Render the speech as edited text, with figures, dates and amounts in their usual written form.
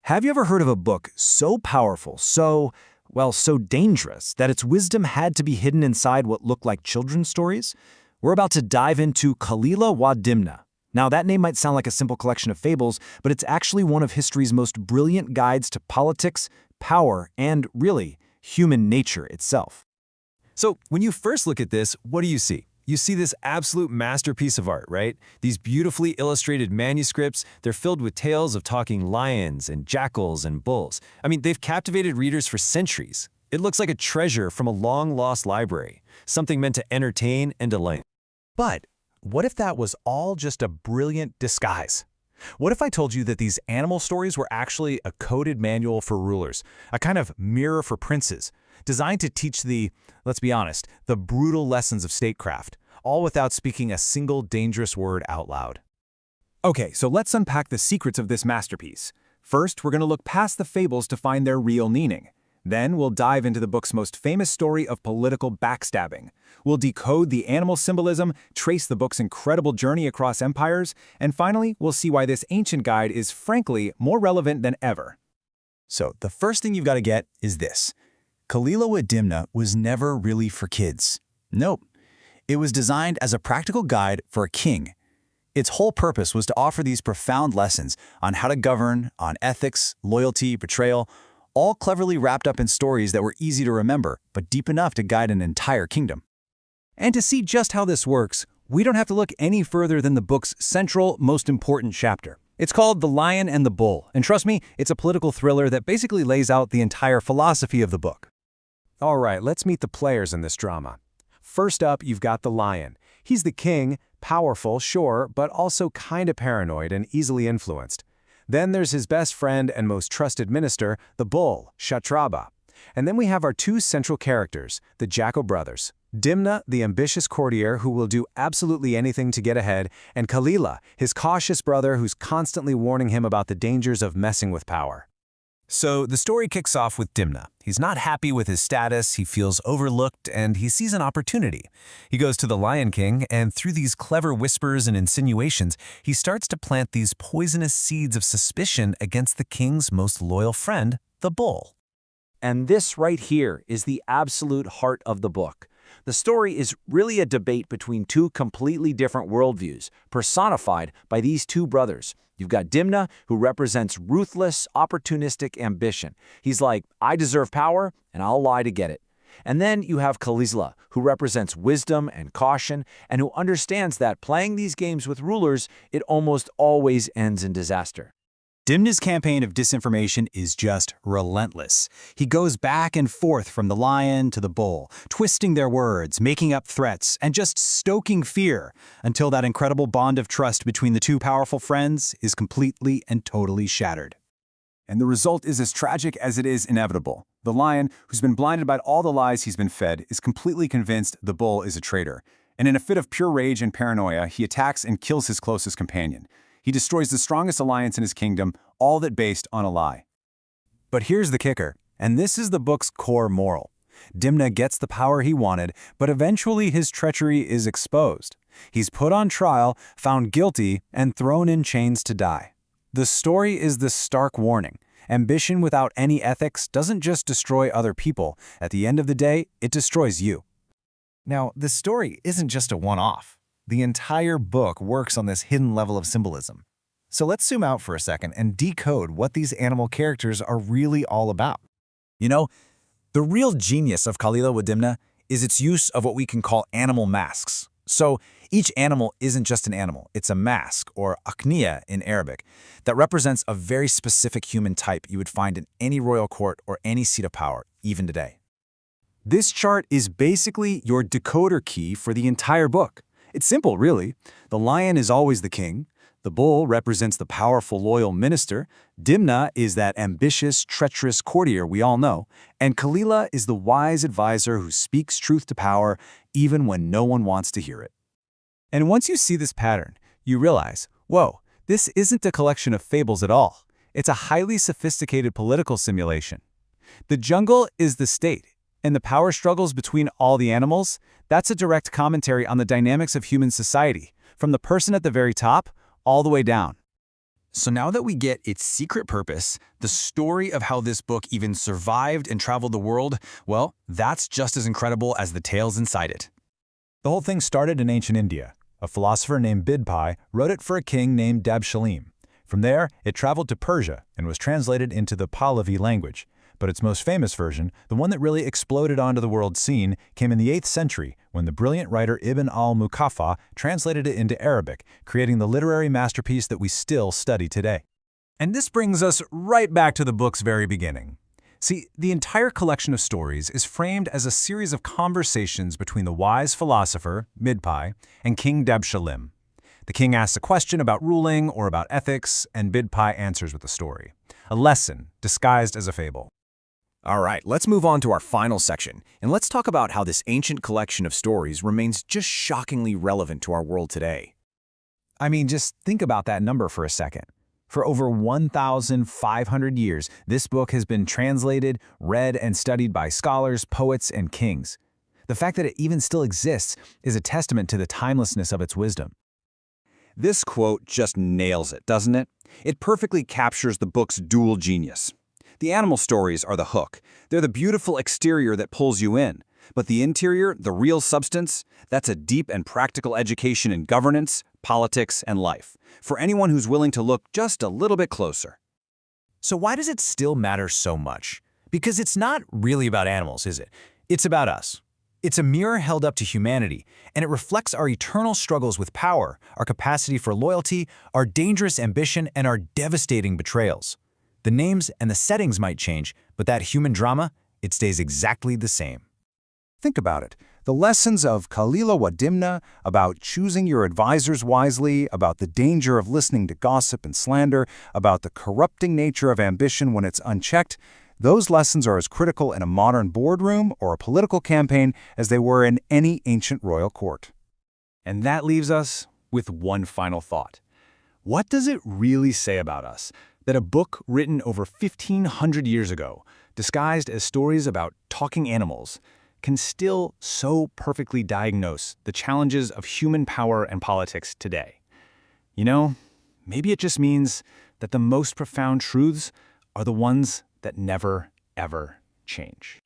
Have you ever heard of a book so powerful, so dangerous, that its wisdom had to be hidden inside what looked like children's stories? We're about to dive into Kalila Wadimna. Now, that name might sound like a simple collection of fables, but it's actually one of history's most brilliant guides to politics, power, and, really, human nature itself. So, when you first look at this, what do you see? You see this absolute masterpiece of art, right? These beautifully illustrated manuscripts, they're filled with tales of talking lions and jackals and bulls. I mean, they've captivated readers for centuries. It looks like a treasure from a long-lost library, something meant to entertain and delight. But what if that was all just a brilliant disguise? What if I told you that these animal stories were actually a coded manual for rulers, a kind of mirror for princes, designed to teach let's be honest, the brutal lessons of statecraft, all without speaking a single dangerous word out loud? Okay, so let's unpack the secrets of this masterpiece. First, we're going to look past the fables to find their real meaning. Then we'll dive into the book's most famous story of political backstabbing. We'll decode the animal symbolism, trace the book's incredible journey across empires, and finally, we'll see why this ancient guide is frankly more relevant than ever. So the first thing you've got to get is this. Kalila Wadimna was never really for kids. Nope. It was designed as a practical guide for a king. Its whole purpose was to offer these profound lessons on how to govern, on ethics, loyalty, betrayal, all cleverly wrapped up in stories that were easy to remember, but deep enough to guide an entire kingdom. And to see just how this works, we don't have to look any further than the book's central, most important chapter. It's called The Lion and the Bull, and trust me, it's a political thriller that basically lays out the entire philosophy of the book. All right, let's meet the players in this drama. First up, you've got the lion. He's the king, powerful, sure, but also kinda paranoid and easily influenced. Then there's his best friend and most trusted minister, the bull, Shatraba. And then we have our two central characters, the Jackal brothers. Dimna, the ambitious courtier who will do absolutely anything to get ahead, and Kalila, his cautious brother who's constantly warning him about the dangers of messing with power. So the story kicks off with Dimna. He's not happy with his status, he feels overlooked, and he sees an opportunity. He goes to the Lion King, and through these clever whispers and insinuations, he starts to plant these poisonous seeds of suspicion against the king's most loyal friend, the bull. And this right here is the absolute heart of the book. The story is really a debate between two completely different worldviews, personified by these two brothers. You've got Dimna, who represents ruthless, opportunistic ambition. He's like, I deserve power, and I'll lie to get it. And then you have Kalila, who represents wisdom and caution, and who understands that playing these games with rulers, it almost always ends in disaster. Dimna's campaign of disinformation is just relentless. He goes back and forth from the lion to the bull, twisting their words, making up threats, and just stoking fear until that incredible bond of trust between the two powerful friends is completely and totally shattered. And the result is as tragic as it is inevitable. The lion, who's been blinded by all the lies he's been fed, is completely convinced the bull is a traitor. And in a fit of pure rage and paranoia, he attacks and kills his closest companion. He destroys the strongest alliance in his kingdom, all that based on a lie. But here's the kicker, and this is the book's core moral. Dimna gets the power he wanted, but eventually his treachery is exposed. He's put on trial, found guilty, and thrown in chains to die. The story is the stark warning. Ambition without any ethics doesn't just destroy other people. At the end of the day, it destroys you. Now, this story isn't just a one-off. The entire book works on this hidden level of symbolism. So let's zoom out for a second and decode what these animal characters are really all about. You know, the real genius of Kalila Wadimna is its use of what we can call animal masks. So each animal isn't just an animal, it's a mask, or akniya in Arabic, that represents a very specific human type you would find in any royal court or any seat of power, even today. This chart is basically your decoder key for the entire book. It's simple, really. The lion is always the king. The bull represents the powerful, loyal minister. Dimna is that ambitious, treacherous courtier we all know. And Kalila is the wise advisor who speaks truth to power even when no one wants to hear it. And once you see this pattern, you realize, whoa, this isn't a collection of fables at all. It's a highly sophisticated political simulation. The jungle is the state, and the power struggles between all the animals, that's a direct commentary on the dynamics of human society, from the person at the very top all the way down. So now that we get its secret purpose, the story of how this book even survived and traveled the world, well, that's just as incredible as the tales inside it. The whole thing started in ancient India. A philosopher named Bidpai wrote it for a king named Dabshalim. From there, it traveled to Persia and was translated into the Pahlavi language. But its most famous version, the one that really exploded onto the world scene, came in the 8th century when the brilliant writer Ibn al-Muqaffa translated it into Arabic, creating the literary masterpiece that we still study today. And this brings us right back to the book's very beginning. See, the entire collection of stories is framed as a series of conversations between the wise philosopher, Bidpai, and King Dabshalim. The king asks a question about ruling or about ethics, and Bidpai answers with a story. A lesson disguised as a fable. All right, let's move on to our final section, and let's talk about how this ancient collection of stories remains just shockingly relevant to our world today. I mean, just think about that number for a second. For over 1,500 years, this book has been translated, read, and studied by scholars, poets, and kings. The fact that it even still exists is a testament to the timelessness of its wisdom. This quote just nails it, doesn't it? It perfectly captures the book's dual genius. The animal stories are the hook. They're the beautiful exterior that pulls you in. But the interior, the real substance, that's a deep and practical education in governance, politics, and life, for anyone who's willing to look just a little bit closer. So why does it still matter so much? Because it's not really about animals, is it? It's about us. It's a mirror held up to humanity, and it reflects our eternal struggles with power, our capacity for loyalty, our dangerous ambition, and our devastating betrayals. The names and the settings might change, but that human drama, it stays exactly the same. Think about it. The lessons of Kalila Wadimna about choosing your advisors wisely, about the danger of listening to gossip and slander, about the corrupting nature of ambition when it's unchecked, those lessons are as critical in a modern boardroom or a political campaign as they were in any ancient royal court. And that leaves us with one final thought. What does it really say about us that a book written over 1,500 years ago, disguised as stories about talking animals, can still so perfectly diagnose the challenges of human power and politics today? You know, maybe it just means that the most profound truths are the ones that never, ever change.